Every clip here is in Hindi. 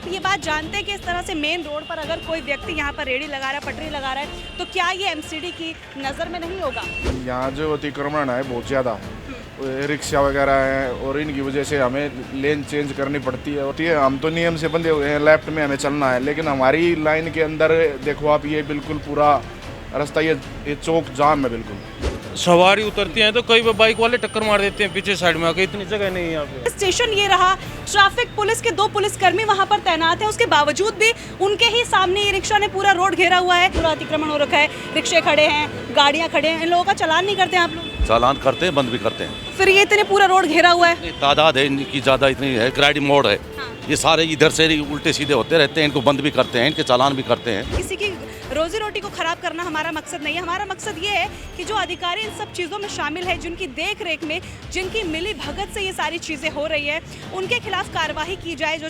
आप ये बात जानते हैं कि इस तरह से मेन रोड पर अगर कोई व्यक्ति यहाँ पर रेडी लगा रहा है, पटरी लगा रहा है, तो क्या ये एमसीडी की नज़र में नहीं होगा? यहाँ जो अतिक्रमण है बहुत ज़्यादा है, रिक्शा वगैरह है और इनकी वजह से हमें लेन चेंज करनी पड़ती है। हम तो नियम से बंधे हुए हैं, लेफ्ट में हमें चलना है, लेकिन हमारी लाइन के अंदर देखो आप, ये बिल्कुल पूरा रास्ता ये चौक जाम है बिल्कुल। सवारी उतरती हैं तो कई बाइक वाले टक्कर मार देते हैं पीछे साइड में आके, इतनी जगह नहीं है यहाँ पे। स्टेशन ये रहा, ट्रैफिक पुलिस के 2 पुलिसकर्मी वहां पर तैनात हैं, उसके बावजूद भी उनके ही सामने ये रिक्शा ने पूरा रोड घेरा हुआ है, पूरा अतिक्रमण हो रखा है, रिक्शे खड़े हैं, गाड़ियां खड़े हैं, इन लोगों का चालान नहीं करते आप लोग? चालान करते हैं, बंद भी करते हैं। फिर ये इतने पूरा रोड घेरा हुआ है, तादाद है इनकी ज़्यादा, इतनी है, ग्राइडिंग मोड है, ये सारे इधर से उल्टे सीधे होते रहते हैं, इनको बंद भी करते हैं, इनके चालान भी करते हैं। किसी की रोजी रोटी को खराब करना हमारा मकसद नहीं है। हमारा मकसद ये है कि जो अधिकारी इन सब चीज़ों में शामिल है, जिनकी देख रेख में, जिनकी मिली भगत से ये सारी चीज़ें हो रही है, उनके खिलाफ कार्रवाई की जाए। जो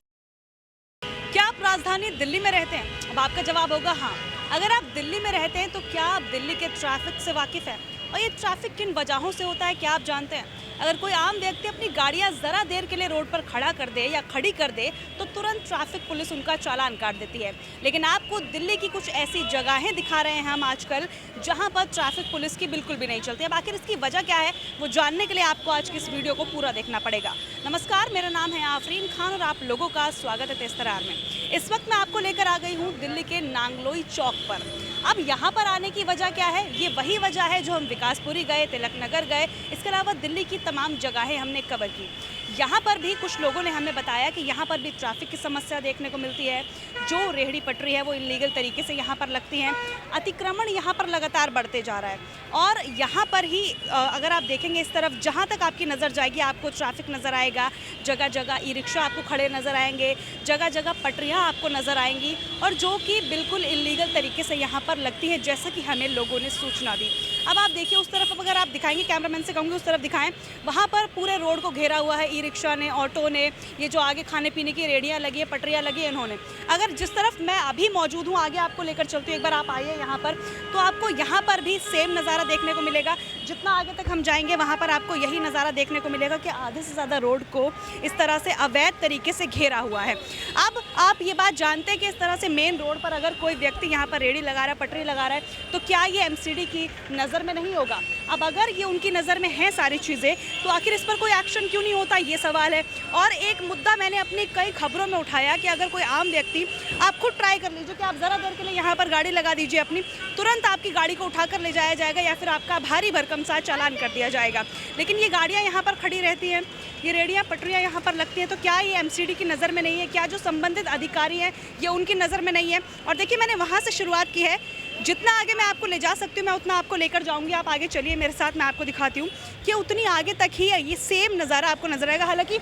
क्या आप राजधानी दिल्ली में रहते हैं? अब आपका जवाब होगा हाँ। अगर आप दिल्ली में रहते हैं तो क्या आप दिल्ली के ट्रैफिक से वाकिफ़ हैं? और ये ट्रैफिक किन वजहों से होता है क्या आप जानते हैं? अगर कोई आम व्यक्ति अपनी गाड़ियां ज़रा देर के लिए रोड पर खड़ा कर दे या खड़ी कर दे तो तुरंत ट्रैफिक पुलिस उनका चालान काट देती है। लेकिन आपको दिल्ली की कुछ ऐसी जगहें दिखा रहे हैं हम आजकल जहां पर ट्रैफिक पुलिस की बिल्कुल भी नहीं चलती। अब आखिर इसकी वजह क्या है, वो जानने के लिए आपको आज की इस वीडियो को पूरा देखना पड़ेगा। नमस्कार, मेरा नाम है आफरीन खान और आप लोगों का स्वागत है तेज तरार में। इस वक्त मैं आपको लेकर आ गई हूँ दिल्ली के नांगलोई चौक पर। अब यहाँ पर आने की वजह क्या है? ये वही वजह है जो हम विकासपुरी गए, तिलक नगर गए, इसके अलावा दिल्ली की तमाम जगहें हमने कवर की। यहाँ पर भी कुछ लोगों ने हमें बताया कि यहाँ पर भी ट्रैफिक की समस्या देखने को मिलती है, जो रेहड़ी पटरी है वो इलीगल तरीके से यहाँ पर लगती हैं, अतिक्रमण यहाँ पर लगातार बढ़ते जा रहा है। और यहाँ पर ही अगर आप देखेंगे इस तरफ, जहाँ तक आपकी नज़र जाएगी आपको ट्रैफिक नज़र आएगा, जगह जगह ई रिक्शा आपको खड़े नज़र आएंगे, जगह जगह पटरियाँ आपको नज़र आएंगी, और जो कि बिल्कुल इलीगल तरीके से यहाँ पर लगती है, जैसा कि हमें लोगों ने सूचना दी। अब आप देखिए उस तरफ, अगर आप दिखाएंगे, कैमरामैन से कहूँगी उस तरफ दिखाएं, वहाँ पर पूरे रोड को घेरा हुआ है, ई रिक्शा ने, ऑटो ने, ये जो आगे खाने पीने की रेडियाँ लगी है, पटरियाँ लगी है इन्होंने। अगर जिस तरफ मैं अभी मौजूद हूँ, आगे आपको लेकर चलती हूँ, एक बार आप आइए यहाँ पर, तो आपको यहाँ पर भी सेम नज़ारा देखने को मिलेगा। जितना आगे तक हम जाएंगे वहाँ पर आपको यही नज़ारा देखने को मिलेगा कि आधे से ज़्यादा रोड को इस तरह से अवैध तरीके से घेरा हुआ है। अब आप ये बात जानते हैं कि इस तरह से मेन रोड पर अगर कोई व्यक्ति यहाँ पर रेडी लगा रहा है, पटरी लगा रहा है, तो क्या ये एमसीडी की नज़र में नहीं होगा? अब अगर ये उनकी नज़र में है सारी चीज़ें, तो आखिर इस पर कोई एक्शन क्यों नहीं होता, ये सवाल है। और एक मुद्दा मैंने अपनी कई खबरों में उठाया कि अगर कोई आम व्यक्ति, आप खुद ट्राई कर लीजिए कि आप ज़रा देर के लिए यहाँ पर गाड़ी लगा दीजिए अपनी, तुरंत आपकी गाड़ी को उठाकर ले जाया जाएगा या फिर आपका भारी भरकम सा चालान कर दिया जाएगा। लेकिन ये गाड़ियाँ यहाँ पर खड़ी रहती हैं, ये रेडियाँ पटरियाँ यहाँ पर लगती हैं, तो क्या ये एमसीडी की नज़र में नहीं है? क्या जो संबंधित अधिकारी हैं ये उनकी नज़र में नहीं है? और देखिए, मैंने वहाँ से शुरुआत की है, जितना आगे मैं आपको ले जा सकती हूँ मैं उतना आपको लेकर जाऊँगी। आप आगे चलिए मेरे साथ, मैं आपको दिखाती हूँ कि उतनी आगे तक ही ये सेम नज़ारा आपको नज़र आएगा। हालांकि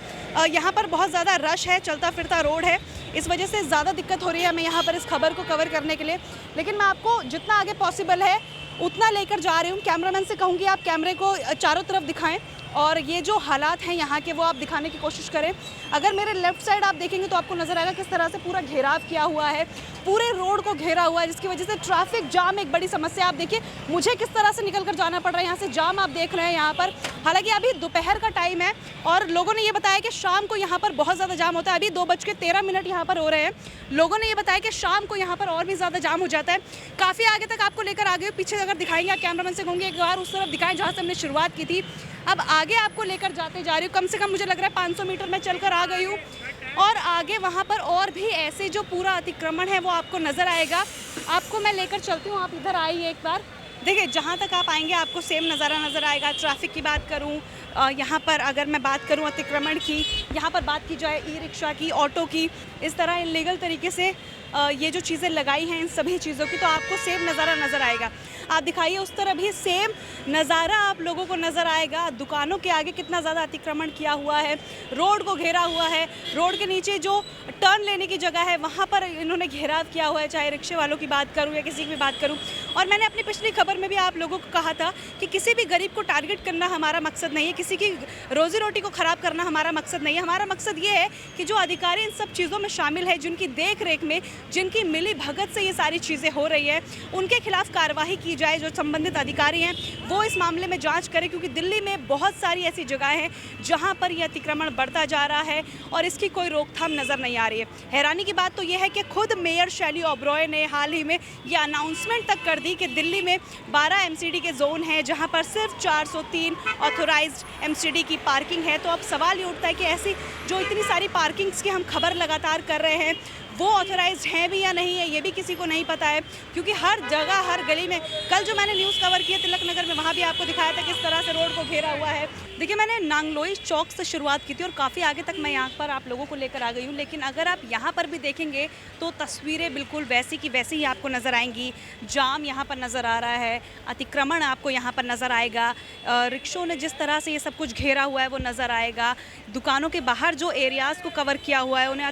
यहाँ पर बहुत ज़्यादा रश है, चलता फिरता रोड है, इस वजह से ज़्यादा दिक्कत हो रही है हमें यहाँ पर इस खबर को कवर करने के लिए। लेकिन मैं आपको जितना आगे पॉसिबल है उतना लेकर जा रही हूँ। कैमरामैन से कहूँगी आप कैमरे को चारों तरफ दिखाएं और ये जो हालात हैं यहाँ के वो आप दिखाने की कोशिश करें। अगर मेरे लेफ़्ट साइड आप देखेंगे तो आपको नज़र आएगा किस तरह से पूरा घेराव किया हुआ है, पूरे रोड को घेरा हुआ है, जिसकी वजह से ट्रैफिक जाम एक बड़ी समस्या। आप देखिए मुझे किस तरह से निकल कर जाना पड़ रहा है, यहाँ से जाम आप देख रहे हैं यहाँ पर। हालांकि अभी दोपहर का टाइम है और लोगों ने ये बताया कि शाम को यहाँ पर बहुत ज़्यादा जाम होता है। अभी 2:13 यहाँ पर हो रहे हैं। लोगों ने ये बताया कि शाम को यहाँ पर और भी ज़्यादा जाम हो जाता है। काफ़ी आगे तक आपको लेकर आ गए, पीछे अगर दिखाएंगे आप कैमरामैन से कहूँगी एक बार उस तरफ दिखाएं जहाँ से हमने शुरुआत की थी। अब आगे आपको लेकर जाते जा रही हूँ, कम से कम मुझे लग रहा है 500 मीटर में चलकर आ गई हूँ। और आगे वहाँ पर और भी ऐसे जो पूरा अतिक्रमण है वो आपको नज़र आएगा। आपको मैं लेकर चलती हूँ, आप इधर आइए एक बार। देखिए जहाँ तक आप आएंगे आपको सेम नज़ारा नज़र आएगा। ट्रैफिक की बात करूँ, यहाँ पर अगर मैं बात करूँ अतिक्रमण की, यहाँ पर बात की जाए ई रिक्शा की, ऑटो की, इस तरह इलीगल तरीके से ये जो चीज़ें लगाई हैं इन सभी चीज़ों की, तो आपको सेम नज़ारा नज़र आएगा। आप दिखाइए उस तरह भी सेम नज़ारा आप लोगों को नज़र आएगा। दुकानों के आगे कितना ज़्यादा अतिक्रमण किया हुआ है, रोड को घेरा हुआ है, रोड के नीचे जो टर्न लेने की जगह है वहाँ पर इन्होंने घेराव किया हुआ है, चाहे रिक्शे वालों की बात करूँ या किसी की भी बात करूँ। और मैंने अपनी पिछली खबर में भी आप लोगों को कहा था कि किसी भी गरीब को टारगेट करना हमारा मकसद नहीं है, किसी की रोज़ी रोटी को ख़राब करना हमारा मकसद नहीं है। हमारा मकसद ये है कि जो अधिकारी इन सब चीज़ों में शामिल है, जिनकी देख रेख में, जिनकी मिली भगत से ये सारी चीज़ें हो रही है, उनके खिलाफ कार्रवाई की जाए, जो संबंधित अधिकारी हैं वो इस मामले में जांच करें, क्योंकि दिल्ली में बहुत सारी ऐसी जगह हैं जहां पर यह अतिक्रमण बढ़ता जा रहा है और इसकी कोई रोकथाम नज़र नहीं आ रही है। हैरानी की बात तो यह है कि खुद मेयर शैली ओबरॉय ने हाल ही में ये अनाउंसमेंट तक कर दी कि दिल्ली में 12 MCD के जोन हैं जहां पर सिर्फ 403 ऑथोराइज्ड MCD की पार्किंग है। तो अब सवाल ये उठता है कि ऐसी जो इतनी सारी पार्किंग्स की हम खबर लगातार कर रहे हैं वो ऑथोराइज्ड हैं भी या नहीं है, ये भी किसी को नहीं पता है, क्योंकि हर जगह हर गली में, कल जो मैंने न्यूज़ कवर किया तिलक नगर में, वहाँ भी आपको दिखाया था किस तरह से रोड को घेरा हुआ है। देखिए, मैंने नांगलोई चौक से शुरुआत की थी और काफ़ी आगे तक मैं यहाँ पर आप लोगों को लेकर आ गई हूँ, लेकिन अगर आप यहाँ पर भी देखेंगे तो तस्वीरें बिल्कुल वैसी की वैसी ही आपको नज़र आएंगी। जाम यहाँ पर नज़र आ रहा है, अतिक्रमण आपको यहाँ पर नज़र आएगा, रिक्शों ने जिस तरह से ये सब कुछ घेरा हुआ है वो नज़र आएगा, दुकानों के बाहर जो एरियाज़ को कवर किया हुआ है उन्हें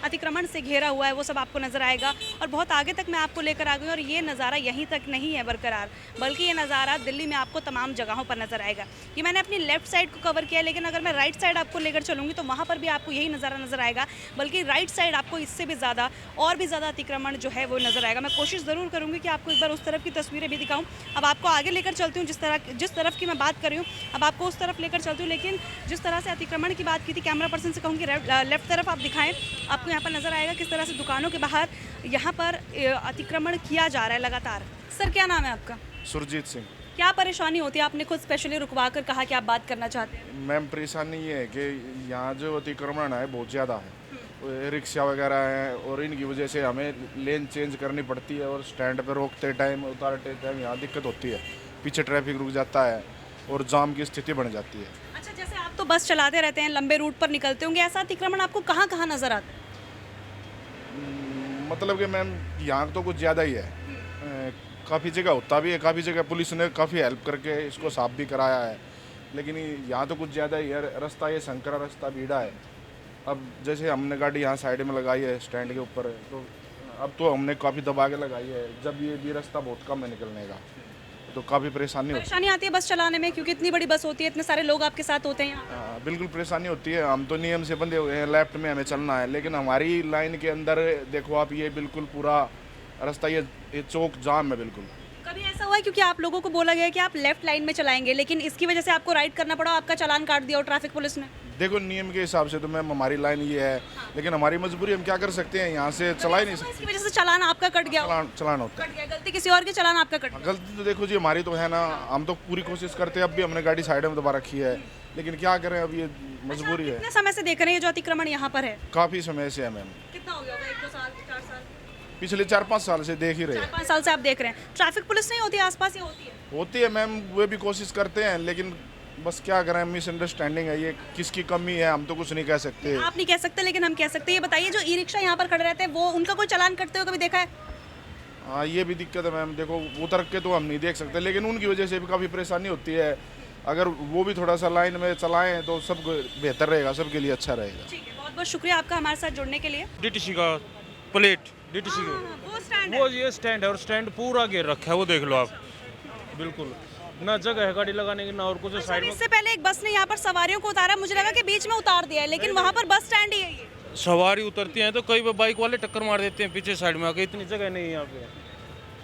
अतिक्रमण से घेरा हुआ है वो सब आपको नज़र आएगा। और बहुत आगे तक मैं आपको लेकर आ गई और ये नज़ारा यहीं तक नहीं है बरकरार, बल्कि ये नज़ारा दिल्ली में आपको तमाम जगहों पर नज़र आएगा। ये मैंने अपनी लेफ्ट साइड को कवर किया, लेकिन अगर मैं राइट साइड आपको लेकर चलूँगी तो वहाँ पर भी आपको यही नज़ारा नज़र आएगा, बल्कि राइट साइड आपको इससे भी ज़्यादा और भी ज़्यादा अतिक्रमण जो है वो नज़र आएगा। मैं कोशिश ज़रूर करूँगी कि आपको एक बार उस तरफ की तस्वीरें भी दिखाऊँ। अब आपको आगे लेकर चलती हूँ, जिस तरफ की मैं बात कर रही हूँ अब आपको उस तरफ लेकर चलती हूँ, लेकिन जिस तरह से अतिक्रमण की बात की थी कैमरा पर्सन से कहूँगी लेफ्ट तरफ आप दिखाएं, आपको यहाँ पर नज़र आएगा किस तरह से दुकानों के बाहर यहाँ पर अतिक्रमण किया जा रहा है लगातार। सर, क्या नाम है आपका? सुरजीत सिंह। क्या परेशानी होती है? आपने खुद स्पेशली रुकवा कर कहा कि आप बात करना चाहते हैं। मैम, परेशानी ये है कि यहाँ जो अतिक्रमण है बहुत ज़्यादा है, रिक्शा वगैरह हैं और इनकी वजह से हमें लेन चेंज करनी पड़ती है और स्टैंड पर रोकते टाइम उतारते टाइम यहाँ दिक्कत होती है, पीछे ट्रैफिक रुक जाता है और जाम की स्थिति बन जाती है। अच्छा, जैसे आप तो बस चलाते रहते हैं, लंबे रूट पर निकलते होंगे, ऐसा अतिक्रमण आपको कहाँ कहाँ नज़र आता है? मतलब कि मैम यहाँ तो कुछ ज़्यादा ही है, काफ़ी जगह होता भी है, काफ़ी जगह पुलिस ने काफ़ी हेल्प करके इसको साफ भी कराया है, लेकिन यहाँ तो कुछ ज़्यादा ही है। रास्ता ये संकरा रास्ता बीड़ा है। अब जैसे हमने गाड़ी यहाँ साइड में लगाई है स्टैंड के ऊपर, तो अब तो हमने काफ़ी दबा के लगाई है, जब ये भी रास्ता बहुत कम है निकलने का, तो काफ़ी परेशानी आती है बस चलाने में, क्योंकि इतनी बड़ी बस होती है, इतने सारे लोग आपके साथ होते हैं यहाँ। हाँ, बिल्कुल परेशानी होती है। हम तो नियम से बंधे हुए हैं, लेफ्ट में हमें चलना है, लेकिन हमारी लाइन के अंदर देखो आप, ये बिल्कुल पूरा रास्ता ये चौक जाम है बिल्कुल। कभी ऐसा हुआ है क्योंकि आप लोगों को बोला गया है कि आप लेफ्ट लाइन में चलाएंगे, लेकिन इसकी वजह से आपको राइट करना पड़ा, आपका चालान काट दिया और ट्रैफिक पुलिस ने? देखो, नियम के हिसाब से तो मैम हमारी लाइन ये है, लेकिन हमारी मजबूरी, हम क्या कर सकते हैं, यहाँ से चला ही नहीं सकते। इसकी वजह से चालान आपका कट गया? चलान होता है। कट गया, गलती किसी और के, चालान आपका कट गया। गलती तो देखो जी हमारी तो है ना, हम तो पूरी कोशिश करते हैं, अब भी हमने गाड़ी साइड में दबा रखी है, लेकिन क्या करें, अब ये मजबूरी है। कितने समय से देख रहे हैं जो अतिक्रमण यहाँ पर है? काफ़ी समय से है मैम। कितना हो गया होगा? 1-2 साल, 4 साल? पिछले 4-5 साल से देख ही रहे हैं। 4-5 साल से आप देख रहे हैं। ट्रैफिक पुलिस नहीं होती आसपास, ये होती है मैम, वे भी कोशिश करते हैं, लेकिन बस क्या करें, मिसअंडरस्टैंडिंग है, ये किसकी कमी है हम तो कुछ नहीं कह सकते। आप नहीं कह सकते, लेकिन हम कह सकते हैं। ये बताइए, जो ई रिक्शा यहाँ पर खड़े रहते हैं वो, उनका कोई चालान कटते हुए कभी देखा है? हाँ, ये भी दिक्कत है मैम। देखो, उतर के तो हम नहीं देख सकते, लेकिन उनकी वजह से भी काफ़ी परेशानी होती है। अगर वो भी थोड़ा सा लाइन में चलाएं तो सब बेहतर रहेगा, सबके लिए अच्छा रहेगा। ठीक है, बहुत बहुत शुक्रिया आपका हमारे साथ जुड़ने के लिए। डीटीसी का प्लेट, डीटीसी का वो स्टैंड वो ये स्टैंड है और स्टैंड पूरा घेर रखा है, वो देख लो आप, बिल्कुल ना जगह है गाड़ी लगाने की ना और कुछ। साइड में इससे पहले एक बस ने यहाँ पर सवारियों को उतारा, मुझे लगा कि बीच में उतार दिया है, लेकिन वहाँ पर बस स्टैंड ही है ये। सवारी उतरती हैं तो कई बार बाइक वाले टक्कर मार देते हैं पीछे साइड में आके, इतनी जगह नहीं है यहाँ पे।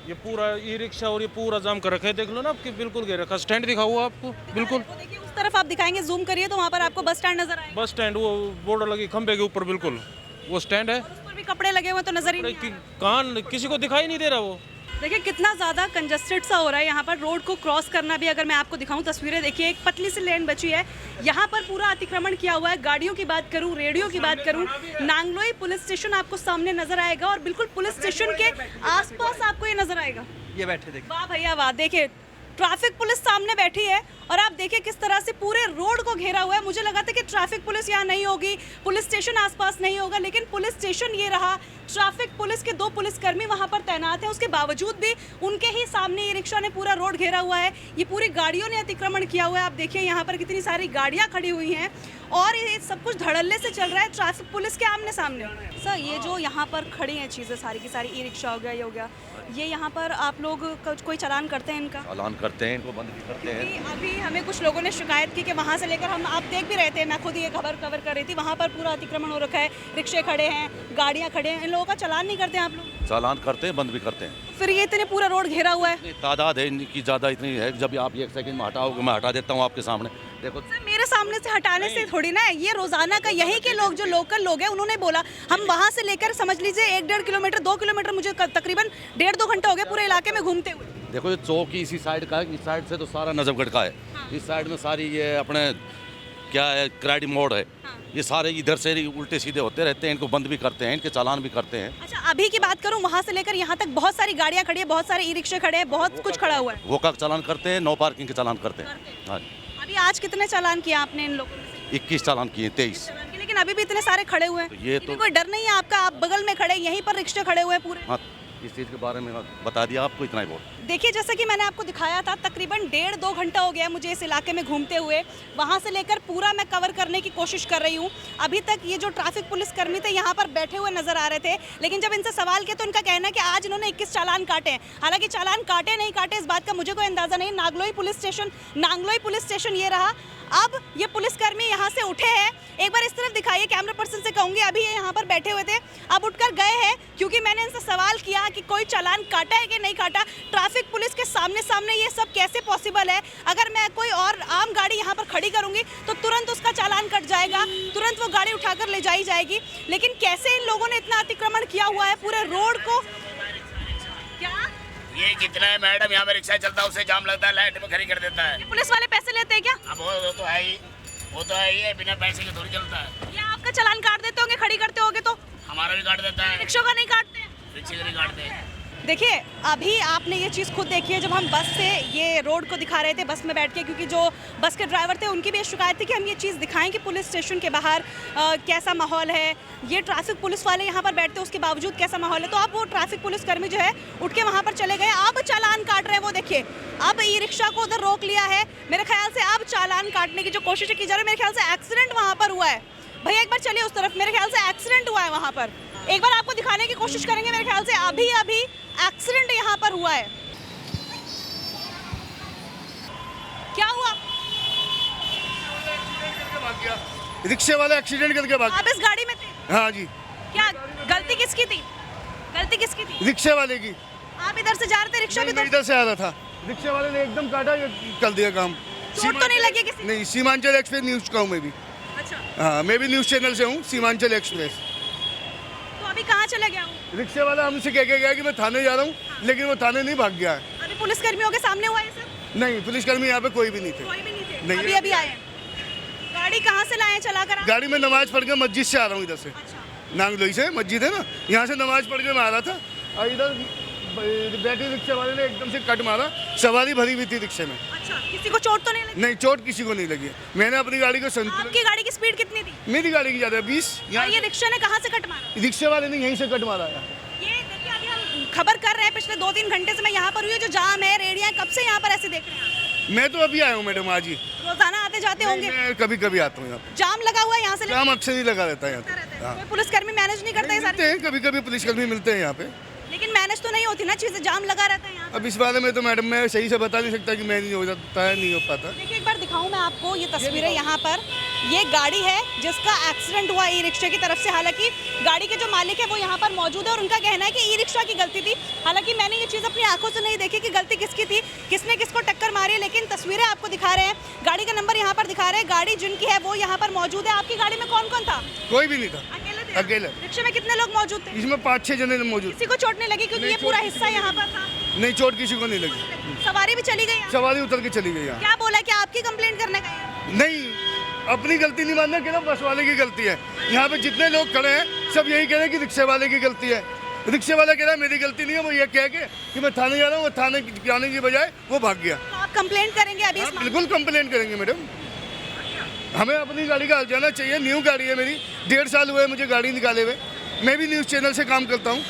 ये पूरा ई रिक्शा और ये पूरा जाम कर रखा है, देख लो ना आपकी, बिल्कुल घेर रखा। स्टैंड दिखा हुआ आपको, बिल्कुल वो देखिए उस तरफ आप दिखाएंगे, जूम करिए तो वहाँ पर आपको बस स्टैंड नजर आएगा। बस स्टैंड, वो बोर्ड लगी खंबे के ऊपर, बिल्कुल वो स्टैंड है। उस पर भी कपड़े लगे हुए तो नजर ही नहीं आ रहा। कान किसी को दिखाई नहीं दे रहा वो। देखिए कितना ज़्यादा कंजस्टेड सा हो रहा है यहाँ पर, रोड को क्रॉस करना भी। अगर मैं आपको दिखाऊं तस्वीरें, देखिए एक पतली सी लेन बची है, यहाँ पर पूरा अतिक्रमण किया हुआ है। गाड़ियों की बात करूँ, रेडियो की बात करूँ, नांगलोई पुलिस स्टेशन आपको सामने नजर आएगा और बिल्कुल पुलिस स्टेशन के आसपास आपको ये नजर आएगा। ये बैठे देखिए, वाह भैया वाह, देखिए ट्रैफिक पुलिस सामने बैठी है और आप देखिए किस तरह से पूरे रोड को घेरा हुआ है। मुझे लगा था कि ट्रैफिक पुलिस यहाँ नहीं होगी, पुलिस स्टेशन आसपास नहीं होगा, लेकिन पुलिस स्टेशन ये रहा। ट्रैफिक पुलिस के 2 पुलिसकर्मी वहाँ पर तैनात हैं, उसके बावजूद भी उनके ही सामने ये रिक्शा ने पूरा रोड घेरा हुआ है। ये पूरी गाड़ियों ने अतिक्रमण किया हुआ है। आप देखिए यहाँ पर कितनी सारी गाड़ियाँ खड़ी हुई हैं और ये सब कुछ धड़ल्ले से चल रहा है ट्रैफिक पुलिस के आमने सामने। सर, ये जो यहाँ पर खड़ी हैं चीज़ें सारी की सारी, ई रिक्शा हो गया, ये हो गया, ये यहाँ पर आप लोग कोई चालान करते हैं इनका? चालान करते हैं, इनको बंद भी करते हैं। क्योंकि अभी हमें कुछ लोगों ने शिकायत की कि वहाँ से लेकर हम, आप देख भी रहे थे, मैं खुद ये खबर कवर कर रही थी, वहाँ पर पूरा अतिक्रमण हो रखा है, रिक्शे खड़े हैं, गाड़ियाँ खड़े हैं, इन लोगों का चालान नहीं करते आप लोग? चालान करते हैं, बंद भी करते हैं। फिर ये इतने पूरा रोड घेरा हुआ है। इतनी तादाद है इनकी ज़्यादा इतनी है, जब आप एक सेकंड में हटाओगे मैं हटा देता हूँ आपके सामने। देखो सर मेरे सामने से हटाने से थोड़ी ना है, ये रोजाना का यहीं के लोग जो लोकल लोग हैं उन्होंने बोला, हम वहाँ से लेकर समझ लीजिए 1-1.5 किलोमीटर 2 किलोमीटर मुझे तकरीबन 1.5-2 घंटा हो गया पूरे इलाके में घूमते हुए। देखो ये चौक ही इसी साइड का है, इस साइड से तो सारा नजफगढ़ का है, इस साइड में सारी ये अपने क्या है क्राइडी मोड़ है, ये सारे इधर से ही उल्टे सीधे होते रहते हैं, इनको बंद भी करते हैं, इनके चालान भी करते हैं। अच्छा अभी की बात करूं, वहाँ से लेकर यहाँ तक बहुत सारी गाड़ियाँ खड़ी है, बहुत सारे ई रिक्शे खड़े हैं, बहुत कुछ खड़ा हुआ है। वो का चालान करते हैं, नो पार्किंग के चालान करते हैं। हाँ, अभी आज कितने चालान किया आपने इन लोगों में से? 21 चालान किए, 23। चालान किए, लेकिन अभी भी इतने सारे खड़े हुए हैं। ये तो कोई डर नहीं है आपका? आप बगल में खड़े, यहीं पर रिक्शे खड़े हुए हैं पूरे। हाँ, इस चीज़ के बारे में बता दिया आपको, इतना ही बहुत। देखिए जैसा कि मैंने आपको दिखाया था, तकरीबन 1.5-2 घंटा हो गया मुझे इस इलाके में घूमते हुए, वहाँ से लेकर पूरा मैं कवर करने की कोशिश कर रही हूँ। अभी तक ये जो ट्रैफिक पुलिस कर्मी थे यहाँ पर बैठे हुए नजर आ रहे थे, लेकिन जब इनसे सवाल किया तो इनका कहना है कि आज इन्होंने 21 चालान काटे हैं। हालांकि चालान काटे नहीं काटे इस बात का मुझे कोई अंदाजा नहीं। नांगलोई पुलिस स्टेशन ये रहा। अब ये पुलिसकर्मी यहाँ से उठे हैं, एक बार इस तरफ दिखाइए, कैमरा पर्सन से कहूँगी, अभी ये यहाँ पर बैठे हुए थे, अब उठकर गए हैं, क्योंकि मैंने इनसे सवाल किया कि कोई चालान काटा है कि नहीं काटा। ट्रैफिक पुलिस के सामने ये सब कैसे पॉसिबल है? अगर मैं कोई और आम गाड़ी यहाँ पर खड़ी करूँगी तो तुरंत उसका चालान कट जाएगा, तुरंत वो गाड़ी उठाकर ले जाई जाएगी, लेकिन कैसे इन लोगों ने इतना अतिक्रमण किया हुआ है पूरे रोड को? क्या ये जितना है मैडम, यहाँ पे रिक्शा चलता है उससे जाम लगता है, लाइट में खड़ी कर देता है। ये पुलिस वाले पैसे लेते हैं क्या? अब वो तो है ही, वो तो है ही, बिना पैसे के थोड़ी चलता है। ये आपका चालान काट देते होंगे खड़ी करते होगे तो? हमारा भी काट देता है, रिक्शों का नहीं काटते हैं? रिक्शे का नहीं काटते हैं। देखिए अभी आपने ये चीज़ खुद देखी है, जब हम बस से ये रोड को दिखा रहे थे बस में बैठ के, क्योंकि जो बस के ड्राइवर थे उनकी भी ये शिकायत थी कि हम ये चीज़ दिखाएं कि पुलिस स्टेशन के बाहर कैसा माहौल है, ये ट्रैफिक पुलिस वाले यहाँ पर बैठते उसके बावजूद कैसा माहौल है। तो अब वो ट्रैफिक पुलिस कर्मी जो है उठ के वहाँ पर चले गए, अब चालान काट रहे हैं। वो देखिए अब ई रिक्शा को उधर रोक लिया है, मेरे ख्याल से अब चालान काटने की जो कोशिश की जा रही है। मेरे ख्याल से एक्सीडेंट वहाँ पर हुआ है। भैया एक बार चलिए उस तरफ, मेरे ख्याल से एक्सीडेंट हुआ है वहाँ पर, एक बार आपको दिखाने की कोशिश करेंगे। मेरे ख्याल से अभी एक्सीडेंट यहाँ पर हुआ है। क्या हुआ? रिक्शे वाला एक्सीडेंट करके भाग। आप इस गाड़ी में थे? हाँ जी। क्या गलती किसकी थी? गलती किसकी थी? रिक्शे वाले की। आप इधर से जा रहे थे, रिक्शा भी मैं इधर से आ रहा था, रिक्शे वाले ने एकदम काटा, कर दिया काम। चोट तो नहीं लगी किसी? नहीं, सीमांचल एक्सप्रेस न्यूज का हूँ मैं भी। अच्छा, हाँ, मैं भी न्यूज चैनल से हूँ, सीमांचल एक्सप्रेस। तो अभी कहाँ चले गया हूँ? रिक्शे वाला हमसे कह के गया कि मैं थाने जा रहा हूँ, लेकिन वो थाने नहीं भाग गया है। अभी पुलिस कर्मियों के सामने हुआ है सब? नहीं, पुलिसकर्मी यहाँ पे कोई भी नहीं थे। कोई भी नहीं थे? नहीं, अभी आए हैं। गाड़ी कहाँ से लाए चला कर आप? गाड़ी में नमाज पढ़ के मस्जिद से आ रहा हूँ, इधर से अच्छा, नांगलोई से मस्जिद है ना, यहाँ से नमाज पढ़ के मैं आ रहा था, और इधर बैटरी रिक्शे वाले ने एकदम से कट मारा, सवारी भरी हुई थी रिक्शे में। अच्छा, किसी को चोट तो नहीं लगी? नहीं, चोट किसी को नहीं लगी। मैंने अपनी गाड़ी को संतुलन, आपकी गाड़ी की स्पीड कितनी थी? मेरी गाड़ी की ज़्यादा 20। और ये रिक्शा ने कहाँ से कट मारा? रिक्शे वाले ने यहीं से कट मारा है। ये देखिए अभी हम खबर कर रहे हैं, पिछले 2-3 घंटे से मैं यहाँ पर हुई हूँ, जो जाम है, रेडियाँ, कब से यहाँ पर ऐसे देख रहे हैं? मैं तो अभी आया हूँ मैडम, आज ही। रोजाना आते जाते होंगे? मैं कभी कभी आता हूँ यहाँ पे। जाम लगा हुआ है यहाँ से? काम अक्सर ही लगा रहता है यहाँ पे। हाँ, कोई पुलिसकर्मी मैनेज नहीं करते हैं मिलते सारे? हैं, कभी कभी पुलिसकर्मी मिलते हैं यहाँ पे। लेकिन मैनेज तो नहीं होती ना चीजें, जाम लगा रहता है यहाँ। अब इस बारे में तो मैडम मैं सही से बता नहीं सकता कि मैं नहीं हो जाता है, नहीं हो पाता। देखिए एक बार दिखाऊं मैं आपको ये तस्वीरें यहाँ पर, ये गाड़ी है जिसका एक्सीडेंट हुआ ई रिक्शा की तरफ से। हालांकि गाड़ी के जो मालिक है वो यहाँ पर मौजूद है और उनका कहना है कि ई रिक्शा की गलती थी। हालांकि मैंने ये चीज़ अपनी आंखों से नहीं देखी कि गलती किसकी थी, किसने किसको टक्कर मारी, लेकिन तस्वीरें आपको दिखा रहे हैं, गाड़ी का नंबर यहाँ पर दिखा रहे हैं, गाड़ी जिनकी है वो यहाँ पर मौजूद है। आपकी गाड़ी में कौन कौन था? कोई भी नहीं था, अकेले थे? अकेले। रिक्शे में कितने लोग मौजूद थे? इसमें 5-6 जने मौजूद। किसी को चोट नहीं लगी क्योंकि ये पूरा हिस्सा यहाँ पर था? नहीं, चोट किसी को नहीं लगी। सवारी भी चली गई यहाँ? सवारी उतर के चली गई यहाँ। क्या बोला कि आपकी कंप्लेंट करने गए? नहीं, अपनी गलती नहीं मानना, कह रहा बस वाले की गलती है। यहाँ पे जितने लोग खड़े हैं सब यही कह रहे हैं कि रिक्शे वाले की गलती है। रिक्शे वाला कह रहा है मेरी गलती नहीं है, वो ये कह के कि मैं थाने जा रहा हूँ, वो थाने जाने की बजाय वो भाग गया। तो आप कंप्लेंट करेंगे अभी इस हाँ, मामले में? बिल्कुल कंप्लेंट करेंगे मैडम। हमें अपनी गाड़ी का हल जाना चाहिए। न्यू गाड़ी है मेरी, 1.5 साल हुए मुझे गाड़ी निकाले हुए। मैं भी न्यूज़ चैनल से काम करता हूँ।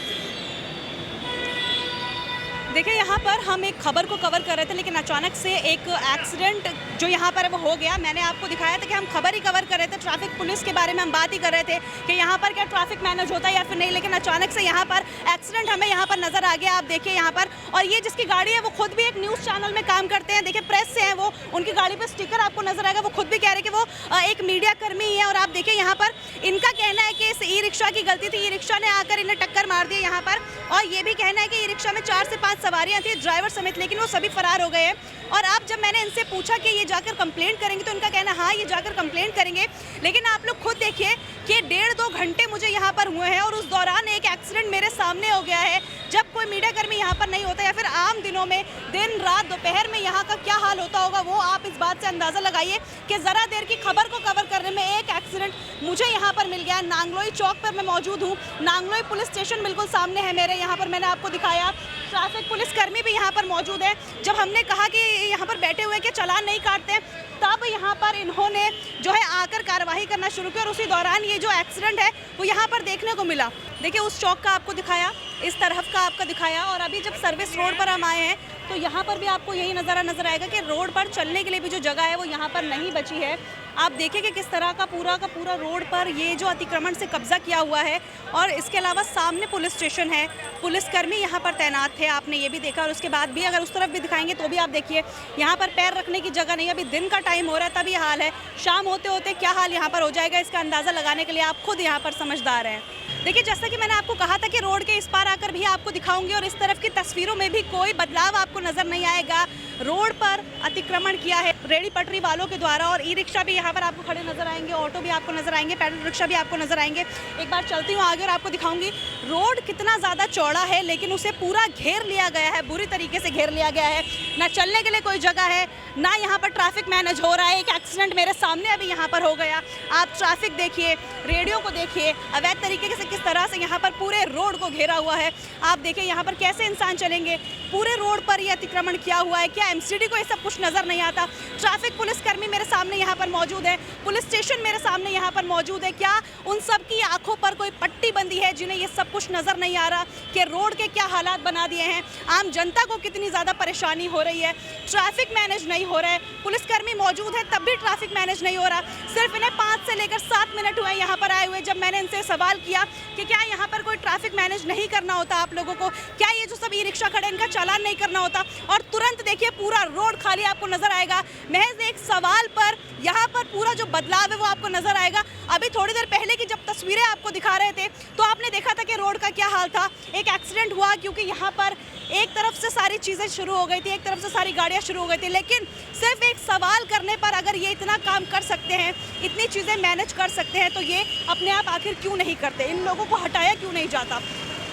देखिए यहाँ पर हम एक खबर को कवर कर रहे थे, लेकिन अचानक से एक एक्सीडेंट जो यहाँ पर वो हो गया। मैंने आपको दिखाया था कि हम खबर ही कवर कर रहे थे, ट्रैफिक पुलिस के बारे में हम बात ही कर रहे थे कि यहाँ पर क्या ट्रैफिक मैनेज होता है या फिर नहीं, लेकिन अचानक से यहाँ पर एक्सीडेंट हमें यहाँ पर नजर आ गया। आप देखिए यहाँ पर, और ये जिसकी गाड़ी है वो खुद भी एक न्यूज़ चैनल में काम करते हैं, देखिए प्रेस से हैं वो, उनकी गाड़ी पर स्टिकर आपको नजर आएगा, वो खुद भी कह रहे हैं कि वो एक मीडिया कर्मी ही है। और आप देखिए यहाँ पर इनका कहना है कि इस ई रिक्शा की गलती थी, ई रिक्शा ने आकर इन्हें टक्कर मार दी यहाँ पर, और ये भी कहना है कि ई रिक्शा में 4 से 5 सवारियां थी, ड्राइवर समेत, लेकिन वो सभी फरार हो गए हैं। और अब जब मैंने इनसे पूछा कि ये जाकर कंप्लेंट करेंगे, तो इनका कहना हाँ ये जाकर कंप्लेंट करेंगे। लेकिन आप लोग खुद देखिए कि 1.5-2 घंटे मुझे यहाँ पर हुए हैं, और उस दौरान एक एक्सीडेंट मेरे सामने हो गया है। जब कोई मीडिया कर्मी यहाँ पर नहीं होता, या फिर आम दिनों में दिन रात दोपहर में यहाँ का क्या हाल होता होगा, वो आप इस बात से अंदाज़ा लगाइए कि ज़रा देर की खबर को कवर करने में एक एक्सीडेंट मुझे यहाँ पर मिल गया। नांगलोई चौक पर मैं मौजूद हूँ, नांगलोई पुलिस स्टेशन बिल्कुल सामने है मेरे, यहाँ पर मैंने आपको दिखाया। ट्रैफिक पुलिस कर्मी भी यहाँ पर मौजूद है। जब हमने कहा कि यहाँ पर बैठे हुए कि चालान नहीं काटते, तब यहाँ पर इन्होंने जो है आकर कार्रवाई करना शुरू की, और उसी दौरान ये जो एक्सीडेंट है वो यहाँ पर देखने को मिला। देखिए उस चौक का आपको दिखाया, इस तरफ का आपका दिखाया, और अभी जब सर्विस रोड पर हम आए हैं तो यहाँ पर भी आपको यही नज़ारा नजर आएगा कि रोड पर चलने के लिए भी जो जगह है वो यहाँ पर नहीं बची है। आप देखिए कि किस तरह का पूरा रोड पर ये जो अतिक्रमण से कब्जा किया हुआ है, और इसके अलावा सामने पुलिस स्टेशन है, पुलिसकर्मी यहाँ पर तैनात थे, आपने ये भी देखा। और उसके बाद भी अगर उस तरफ भी दिखाएंगे तो भी आप देखिए यहाँ पर पैर रखने की जगह नहीं है। अभी दिन का टाइम हो रहा है तभी हाल है, शाम होते होते क्या हाल यहाँ पर हो जाएगा इसका अंदाज़ा लगाने के लिए आप खुद यहाँ पर समझदार हैं। देखिए जैसा कि मैंने आपको कहा था कि रोड के इस पार आकर भी आपको दिखाऊंगी, और इस तरफ की तस्वीरों में भी कोई बदलाव आपको नजर नहीं आएगा। रोड पर अतिक्रमण किया है रेडी पटरी वालों के द्वारा, और ई रिक्शा भी यहाँ पर आपको खड़े नजर आएंगे, ऑटो भी आपको नजर आएंगे, पैडल रिक्शा भी आपको नजर आएंगे। एक बार चलती हूँ आगे और आपको दिखाऊंगी रोड कितना ज़्यादा चौड़ा है, लेकिन उसे पूरा घेर लिया गया है, बुरी तरीके से घेर लिया गया है। ना चलने के लिए कोई जगह है, ना यहाँ पर ट्रैफिक मैनेज हो रहा है। एक एक्सीडेंट मेरे सामने अभी यहाँ पर हो गया। आप ट्रैफिक देखिए, रेडियो को देखिए, अवैध तरीके से किस तरह से यहाँ पर पूरे रोड को घेरा हुआ है। आप देखिए यहाँ पर कैसे इंसान चलेंगे, पूरे रोड पर ये अतिक्रमण किया हुआ है। क्या एमसीडी को ये सब कुछ नजर नहीं आता? ट्रैफिक पुलिसकर्मी मेरे सामने यहाँ पर मौजूद है, पुलिस स्टेशन मेरे सामने यहाँ पर मौजूद है। क्या उन सब की आंखों पर कोई पट्टी बंदी है जिन्हें ये सब कुछ नजर नहीं आ रहा कि रोड के क्या हालात बना दिए हैं, आम जनता को कितनी ज़्यादा परेशानी हो रही है? ट्रैफिक मैनेज नहीं हो रहा है, पुलिसकर्मी मौजूद है तब भी ट्रैफिक मैनेज नहीं हो रहा। सिर्फ इन्हें 5 से लेकर 7 मिनट हुए यहाँ पर आए हुए। जब मैंने इनसे सवाल किया कि क्या यहाँ पर कोई ट्रैफिक मैनेज नहीं करना होता आप लोगों को, क्या ये जो सब ई रिक्शा खड़े इनका चालान नहीं करना होता, और तुरंत देखिए पूरा रोड खाली आपको नजर आएगा। महज एक सवाल पर यहाँ पर पूरा जो बदलाव है वो आपको नजर आएगा। अभी थोड़ी देर पहले की जब तस्वीरें आपको दिखा रहे थे तो आपने देखा था कि रोड का क्या हाल था। एक एक्सीडेंट हुआ क्योंकि यहाँ पर एक तरफ से सारी चीज़ें शुरू हो गई थी, एक तरफ से सारी गाड़ियाँ शुरू हो गई थी, लेकिन सिर्फ एक सवाल करने पर अगर ये इतना काम कर सकते हैं, इतनी चीज़ें मैनेज कर सकते हैं, तो ये अपने आप आखिर क्यों नहीं करते? इन लोगों को हटाया क्यों नहीं जाता?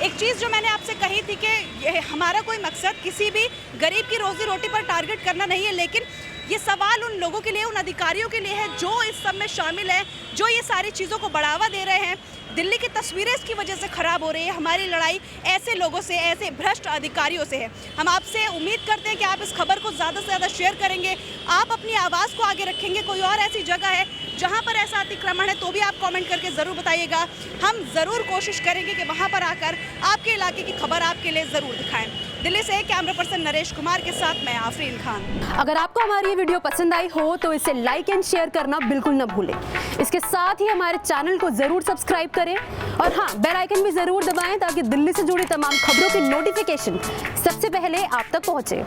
एक चीज़ जो मैंने आपसे कही थी कि हमारा कोई मकसद किसी भी गरीब की रोजी रोटी पर टारगेट करना नहीं है, लेकिन ये सवाल उन लोगों के लिए, उन अधिकारियों के लिए है जो इस सब में शामिल है, जो ये सारी चीज़ों को बढ़ावा दे रहे हैं। दिल्ली की तस्वीरें इसकी वजह से ख़राब हो रही है। हमारी लड़ाई ऐसे लोगों से, ऐसे भ्रष्ट अधिकारियों से है। हम आपसे उम्मीद करते हैं कि आप इस खबर को ज़्यादा से ज़्यादा शेयर करेंगे, आप अपनी आवाज़ को आगे रखेंगे। कोई और ऐसी जगह है जहाँ पर ऐसा अतिक्रमण है तो भी आप कमेंट करके ज़रूर बताइएगा। हम ज़रूर कोशिश करेंगे कि वहाँ पर आकर आपके इलाके की खबर आपके लिए ज़रूर दिखाएं। दिल्ली से कैमरा पर्सन नरेश कुमार के साथ मैं आफरीन खान। अगर आपको हमारी ये वीडियो पसंद आई हो तो इसे लाइक एंड शेयर करना बिल्कुल न भूलें। इसके साथ ही हमारे चैनल को जरूर सब्सक्राइब करें, और हाँ, बेल आइकन भी जरूर दबाएं ताकि दिल्ली से जुड़ी तमाम खबरों की नोटिफिकेशन सबसे पहले आप तक पहुंचे।